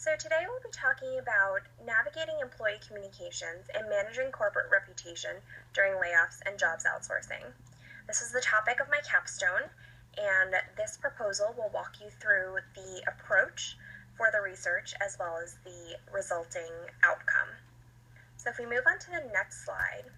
So today we'll be talking about navigating employee communications and managing corporate reputation during layoffs and jobs outsourcing. This is the topic of my capstone, and this proposal will walk you through the approach for the research as well as the resulting outcome. So if we move on to the next slide,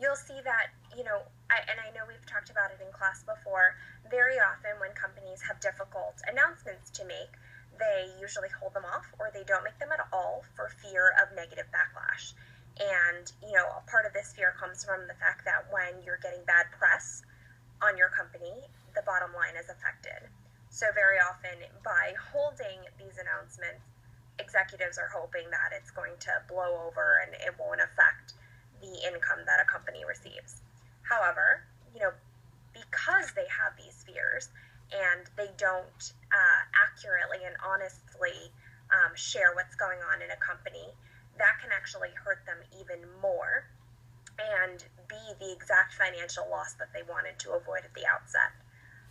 you'll see that, I know we've talked about it in class before, very often when companies have difficult announcements to make, they usually hold them off or they don't make them at all for fear of negative backlash. And, a part of this fear comes from the fact that when you're getting bad press on your company, the bottom line is affected. So very often by holding these announcements, executives are hoping that it's going to blow over and it won't affect the income that a company receives. However, because they have these fears and they don't accurately and honestly share what's going on in a company, that can actually hurt them even more and be the exact financial loss that they wanted to avoid at the outset.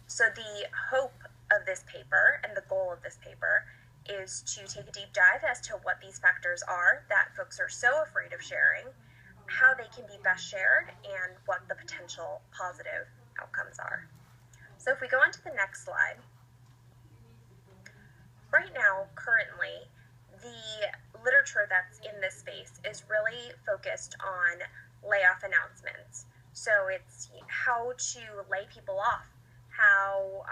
So the hope of this paper and the goal of this paper is to take a deep dive as to what these factors are that folks are so afraid of sharing, how they can be best shared, and what the potential positive outcomes are. So if we go on to the next slide, right now, currently, the literature that's in this space is really focused on layoff announcements. So it's how to lay people off, how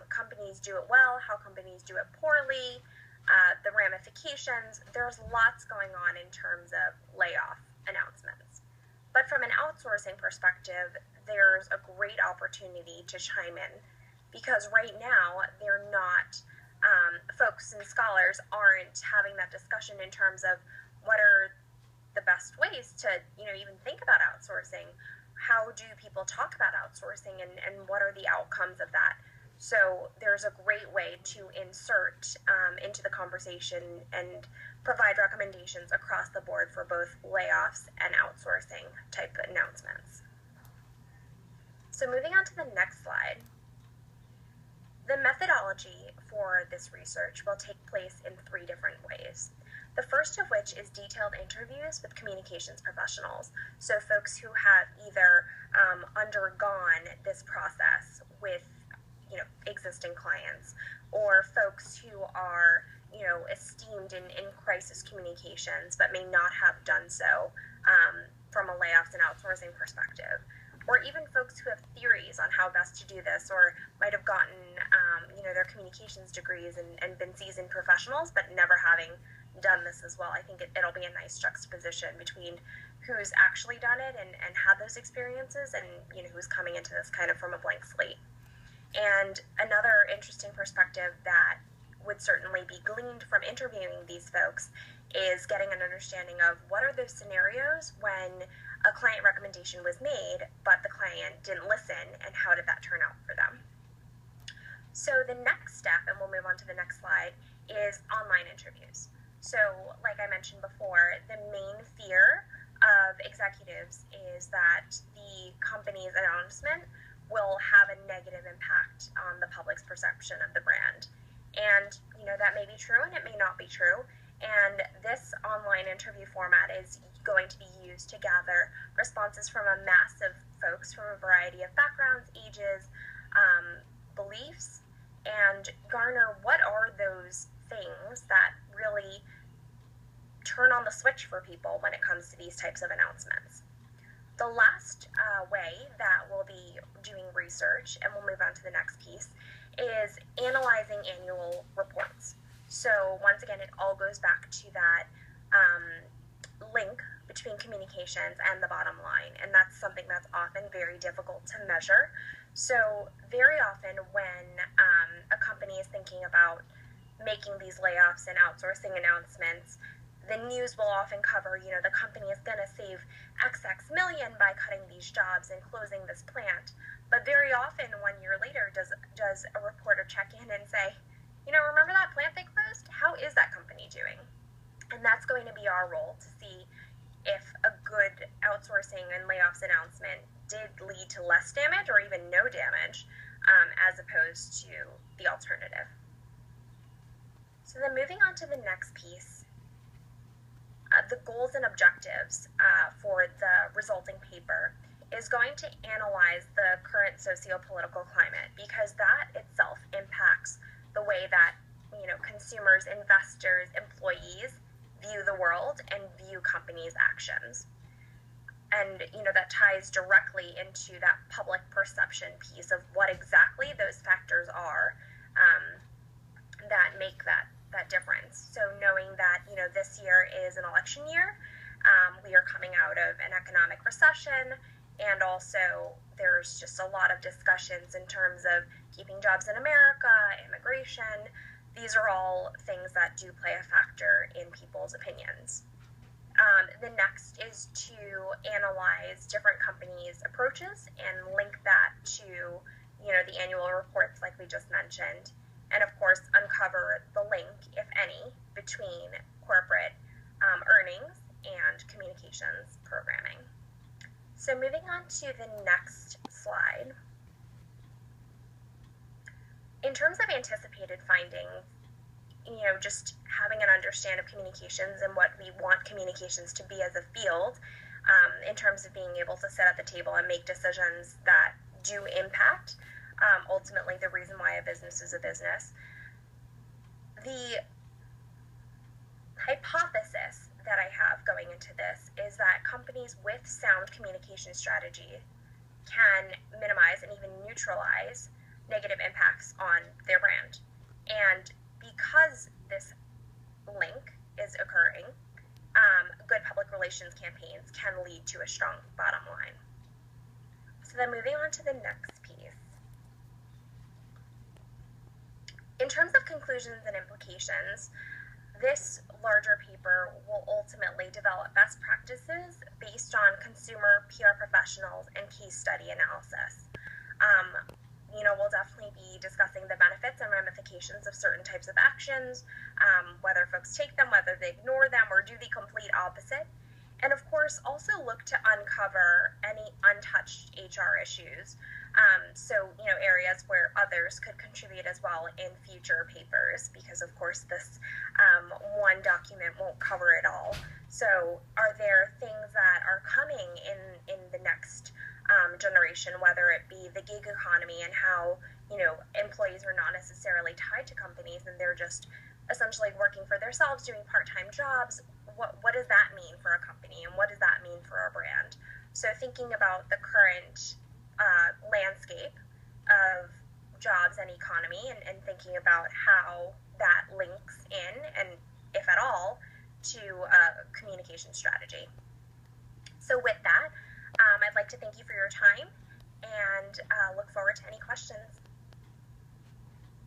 companies do it well, how companies do it poorly, the ramifications. There's lots going on in terms of layoff announcements. But from an outsourcing perspective, there's a great opportunity to chime in because right now they're not, folks and scholars aren't having that discussion in terms of what are the best ways to, even think about outsourcing. How do people talk about outsourcing and what are the outcomes of that? So there's a great way to insert into the conversation and provide recommendations across the board for both layoffs and outsourcing type announcements. So moving on to the next slide, the methodology for this research will take place in 3 different ways. The first of which is detailed interviews with communications professionals, so folks who have either undergone this process with existing clients, or folks who are esteemed in crisis communications but may not have done so from a layoffs and outsourcing perspective, or even folks who have theories on how best to do this or might have gotten their communications degrees and been seasoned professionals but never having done this as well. I think it'll be a nice juxtaposition between who's actually done it and had those experiences and who's coming into this kind of from a blank slate. And another interesting perspective that would certainly be gleaned from interviewing these folks is getting an understanding of what are those scenarios when a client recommendation was made, but the client didn't listen, and how did that turn out for them? So the next step, and we'll move on to the next slide, is online interviews. So like I mentioned before, the main fear of executives is that the company's announcement will have a negative impact on the public's perception of the brand. And, that may be true and it may not be true. And this online interview format is going to be used to gather responses from a mass of folks from a variety of backgrounds, ages, beliefs, and garner what are those things that really turn on the switch for people when it comes to these types of announcements. The last way that we'll be doing research, and we'll move on to the next piece, is analyzing annual reports. So once again, it all goes back to that link between communications and the bottom line, and that's something that's often very difficult to measure. So very often when a company is thinking about making these layoffs and outsourcing announcements, the news will often cover, the company is going to save XX million by cutting these jobs and closing this plant. But very often, 1 year later, does a reporter check in and say, remember that plant they closed? How is that company doing? And that's going to be our role to see if a good outsourcing and layoffs announcement did lead to less damage or even no damage, as opposed to the alternative. So then moving on to the next piece, the goals and objectives for the resulting paper is going to analyze the current socio-political climate, because that itself impacts the way that consumers, investors, employees view the world and view companies' actions. And that ties directly into that public perception piece of what exactly those factors are that make that difference. So knowing that this year is an election year, we are coming out of an economic recession, and also there's just a lot of discussions in terms of keeping jobs in America, immigration. These are all things that do play a factor in people's opinions. The next is to analyze different companies' approaches and link that to the annual reports like we just mentioned, and of course uncover the link, if any, between corporate earnings and communications programming. So moving on to the next slide. In terms of anticipated findings, just having an understanding of communications and what we want communications to be as a field, in terms of being able to sit at the table and make decisions that do impact ultimately the reason why a business is a business. The hypothesis that I have going into this is that companies with sound communication strategy can minimize and even neutralize negative impacts on their brand. And because this link is occurring, good public relations campaigns can lead to a strong bottom line. So then moving on to the next piece. In terms of conclusions and implications, this larger paper will ultimately develop best practices based on consumer PR professionals and case study analysis. We'll definitely be discussing the benefits and ramifications of certain types of actions, whether folks take them, whether they ignore them, or do the complete opposite. And of course, also look to uncover any untouched HR issues. So, areas where others could contribute as well in future papers, because of course this one document won't cover it all. So are there things that are coming in the next generation, whether it be the gig economy and how, employees are not necessarily tied to companies and they're just essentially working for themselves, doing part-time jobs. What does that mean for a company, and what does that mean for our brand? So thinking about the current landscape of jobs and economy, and thinking about how that links in, and if at all, to communication strategy. So with that, I'd like to thank you for your time and look forward to any questions.